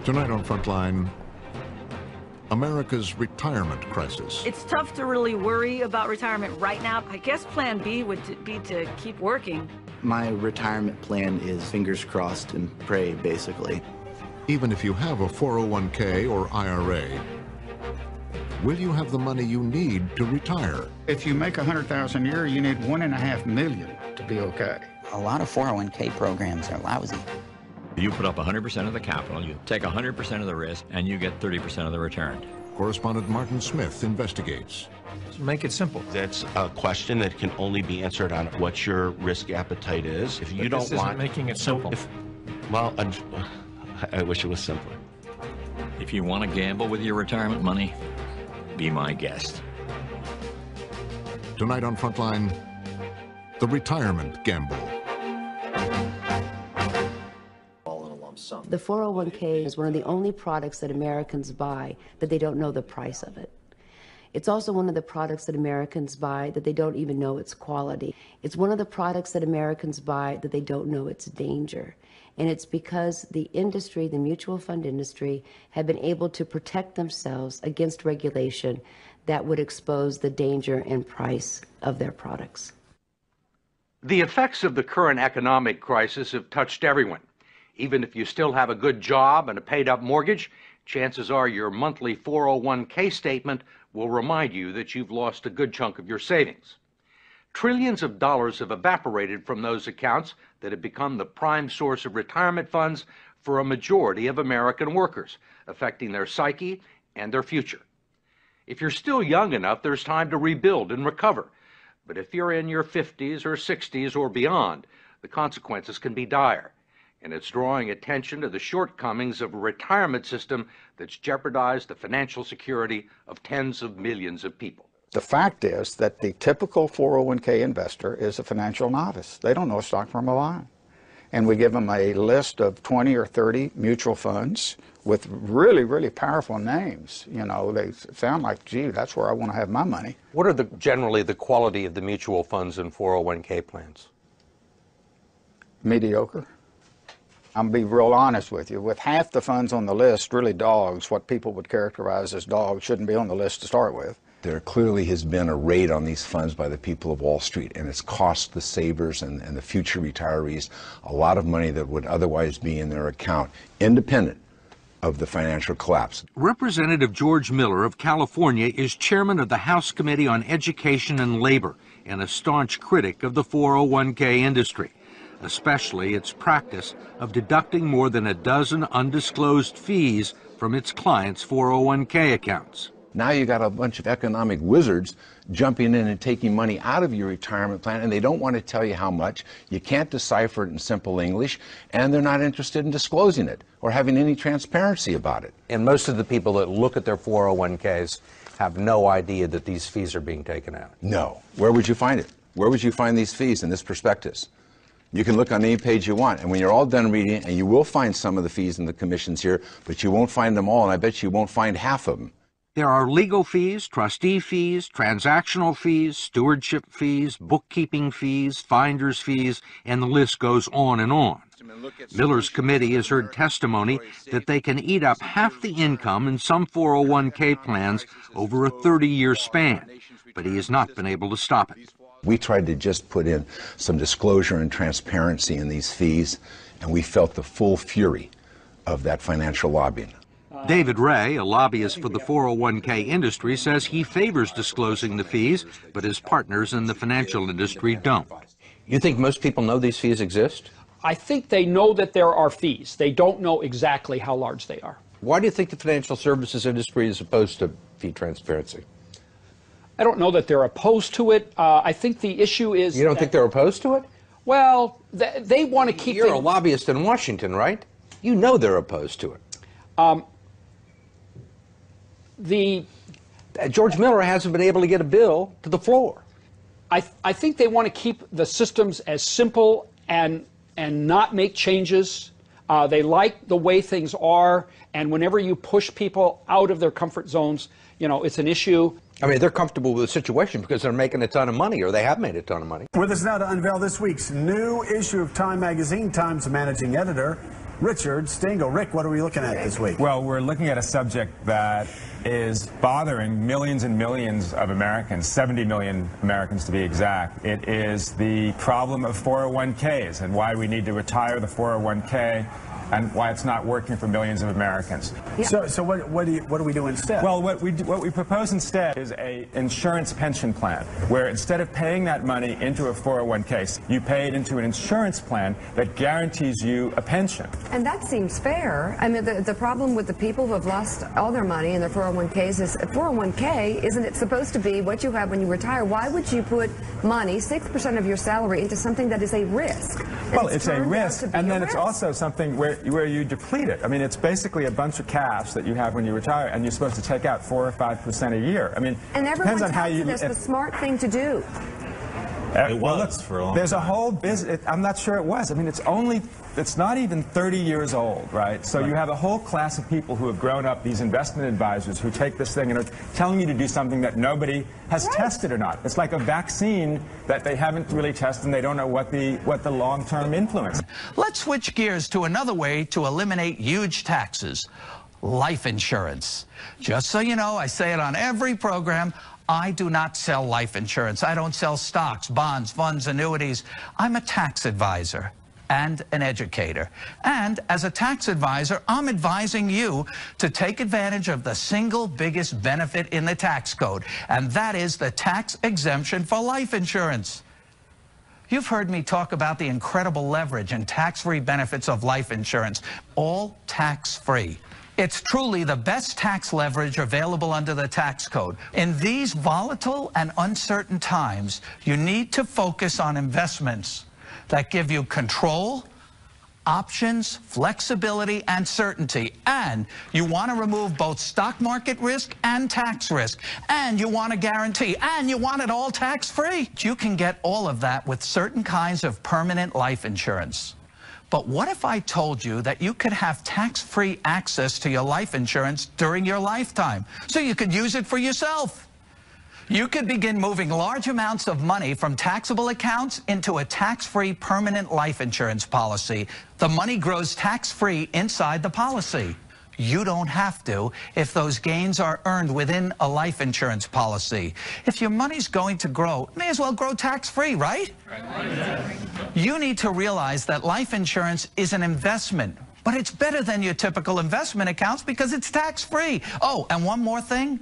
Tonight on Frontline, America's retirement crisis. It's tough to really worry about retirement right now. I guess plan B would be to keep working. My retirement plan is fingers crossed and pray, basically. Even if you have a 401k or IRA, will you have the money you need to retire? If you make $100,000 a year, you need $1.5 million to be okay. A lot of 401k programs are lousy. You put up 100% of the capital, you take 100% of the risk, and you get 30% of the return. Correspondent Martin Smith investigates. Make it simple. That's a question that can only be answered on what your risk appetite is. If you don't want making it simple. Well, I wish it was simpler. If you want to gamble with your retirement money, be my guest. Tonight on Frontline, the retirement gamble. The 401k is one of the only products that Americans buy that they don't know the price of it. It's also one of the products that Americans buy that they don't even know its quality. It's one of the products that Americans buy that they don't know its danger. And it's because the industry, the mutual fund industry, have been able to protect themselves against regulation that would expose the danger and price of their products. The effects of the current economic crisis have touched everyone. Even if you still have a good job and a paid-up mortgage, chances are your monthly 401k statement will remind you that you've lost a good chunk of your savings. Trillions of dollars have evaporated from those accounts that have become the prime source of retirement funds for a majority of American workers, affecting their psyche and their future. If you're still young enough, there's time to rebuild and recover. But if you're in your 50s or 60s or beyond, the consequences can be dire. And it's drawing attention to the shortcomings of a retirement system that's jeopardized the financial security of tens of millions of people. The fact is that the typical 401k investor is a financial novice. They don't know a stock from a bond. And we give them a list of 20 or 30 mutual funds with really, really powerful names. You know, they sound like, gee, that's where I want to have my money. What are generally the quality of the mutual funds and 401k plans? Mediocre. I'm going to be real honest with you. With half the funds on the list, really dogs, what people would characterize as dogs, shouldn't be on the list to start with. There clearly has been a raid on these funds by the people of Wall Street, and it's cost the savers and the future retirees a lot of money that would otherwise be in their account, independent of the financial collapse. Representative George Miller of California is chairman of the House Committee on Education and Labor and a staunch critic of the 401k industry, especially its practice of deducting more than a dozen undisclosed fees from its clients' 401k accounts. Now you got a bunch of economic wizards jumping in and taking money out of your retirement plan, and they don't want to tell you how much. You can't decipher it in simple English, and they're not interested in disclosing it or having any transparency about it. And most of the people that look at their 401ks have no idea that these fees are being taken out. No. Where would you find it? Where would you find these fees in this prospectus? You can look on any page you want, and when you're all done reading it, and you will find some of the fees and the commissions here, but you won't find them all, and I bet you won't find half of them. There are legal fees, trustee fees, transactional fees, stewardship fees, bookkeeping fees, finder's fees, and the list goes on and on. Miller's committee has heard testimony that they can eat up half the income in some 401k plans over a 30-year span, but he has not been able to stop it. We tried to just put in some disclosure and transparency in these fees, and we felt the full fury of that financial lobbying. David Ray, a lobbyist for the 401k industry, says he favors disclosing the fees, but his partners in the financial industry don't. You think most people know these fees exist? I think they know that there are fees. They don't know exactly how large they are. Why do you think the financial services industry is opposed to fee transparency? I don't know that they're opposed to it. I think the issue is... You don't think they're opposed to it? Well, they want to keep... You're a lobbyist in Washington, right? You know they're opposed to it. George Miller hasn't been able to get a bill to the floor. I think they want to keep the systems as simple and not make changes. They like the way things are, and whenever you push people out of their comfort zones, you know, it's an issue. I mean, they're comfortable with the situation because they're making a ton of money, or they have made a ton of money. With us now to unveil this week's new issue of Time magazine, Time's managing editor, Richard Stengel. Rick, what are we looking at this week? Well, we're looking at a subject that is bothering millions and millions of Americans, 70 million Americans to be exact. It is the problem of 401ks and why we need to retire the 401k and why it's not working for millions of Americans. Yeah. So what do we do instead? Well, what we propose instead is a insurance pension plan, where instead of paying that money into a 401k, you pay it into an insurance plan that guarantees you a pension. And that seems fair. I mean, the problem with the people who have lost all their money in their 401ks is 401k, isn't it supposed to be what you have when you retire? Why would you put money, 6% of your salary, into something that is a risk? Well, it's a risk, and then it's also something where you deplete it. I mean, it's basically a bunch of cash that you have when you retire, and you're supposed to take out 4 or 5% a year. I mean, and everyone depends on how you. That's the smart thing to do. It was for a long time. There's a whole business. I'm not sure it was. I mean, it's not even 30 years old, right? So you have a whole class of people who have grown up, these investment advisors who take this thing and are telling you to do something that nobody has tested or not. It's like a vaccine that they haven't really tested and they don't know what the long-term influence. Let's switch gears to another way to eliminate huge taxes: life insurance. Just so you know, I say it on every program, I do not sell life insurance. I don't sell stocks, bonds, funds, annuities. I'm a tax advisor and an educator. And as a tax advisor, I'm advising you to take advantage of the single biggest benefit in the tax code, and that is the tax exemption for life insurance. You've heard me talk about the incredible leverage and tax-free benefits of life insurance, all tax-free. It's truly the best tax leverage available under the tax code. In these volatile and uncertain times, you need to focus on investments that give you control, options, flexibility, and certainty. And you want to remove both stock market risk and tax risk. And you want a guarantee. And you want it all tax-free. You can get all of that with certain kinds of permanent life insurance. But what if I told you that you could have tax-free access to your life insurance during your lifetime, so you could use it for yourself? You could begin moving large amounts of money from taxable accounts into a tax-free permanent life insurance policy. The money grows tax-free inside the policy. You don't have to if those gains are earned within a life insurance policy. If your money's going to grow, it may as well grow tax-free, right? You need to realize that life insurance is an investment, but it's better than your typical investment accounts because it's tax-free. Oh, and one more thing.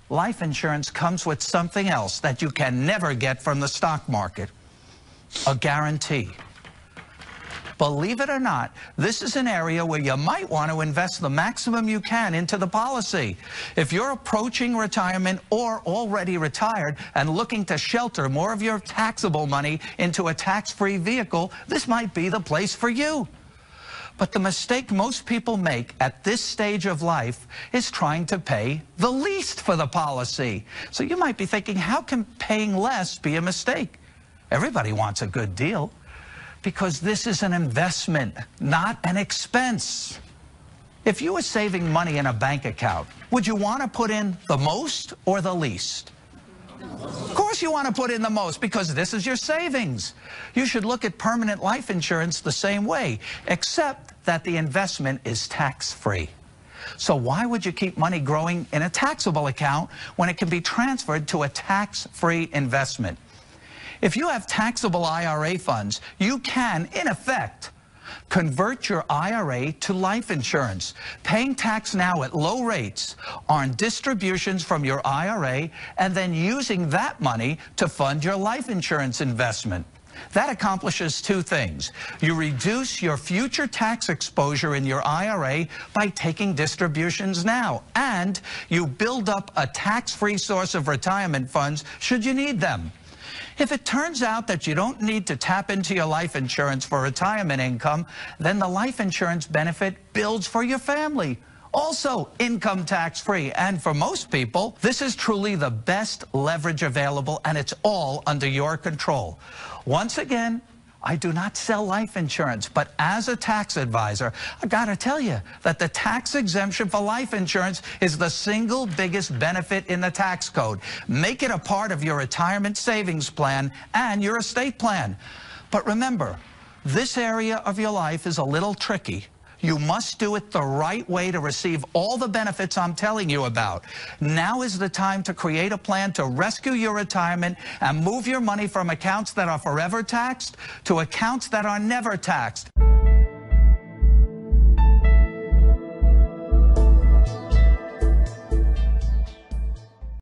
Life insurance comes with something else that you can never get from the stock market: a guarantee. Believe it or not, this is an area where you might want to invest the maximum you can into the policy. If you're approaching retirement or already retired and looking to shelter more of your taxable money into a tax-free vehicle, this might be the place for you. But the mistake most people make at this stage of life is trying to pay the least for the policy. So you might be thinking, how can paying less be a mistake? Everybody wants a good deal, because this is an investment, not an expense. If you were saving money in a bank account, would you want to put in the most or the least? Of course you want to put in the most, because this is your savings. You should look at permanent life insurance the same way, except that the investment is tax-free. So why would you keep money growing in a taxable account when it can be transferred to a tax-free investment? If you have taxable IRA funds, you can, in effect, convert your IRA to life insurance, paying tax now at low rates on distributions from your IRA, and then using that money to fund your life insurance investment. That accomplishes two things. You reduce your future tax exposure in your IRA by taking distributions now, and you build up a tax-free source of retirement funds should you need them. If it turns out that you don't need to tap into your life insurance for retirement income, then the life insurance benefit builds for your family. Also income tax-free, and for most people, this is truly the best leverage available, and it's all under your control. Once again, I do not sell life insurance, but as a tax advisor, I gotta tell you that the tax exemption for life insurance is the single biggest benefit in the tax code. Make it a part of your retirement savings plan and your estate plan. But remember, This area of your life is a little tricky. You must do it the right way to receive all the benefits I'm telling you about. Now is the time to create a plan to rescue your retirement and move your money from accounts that are forever taxed to accounts that are never taxed.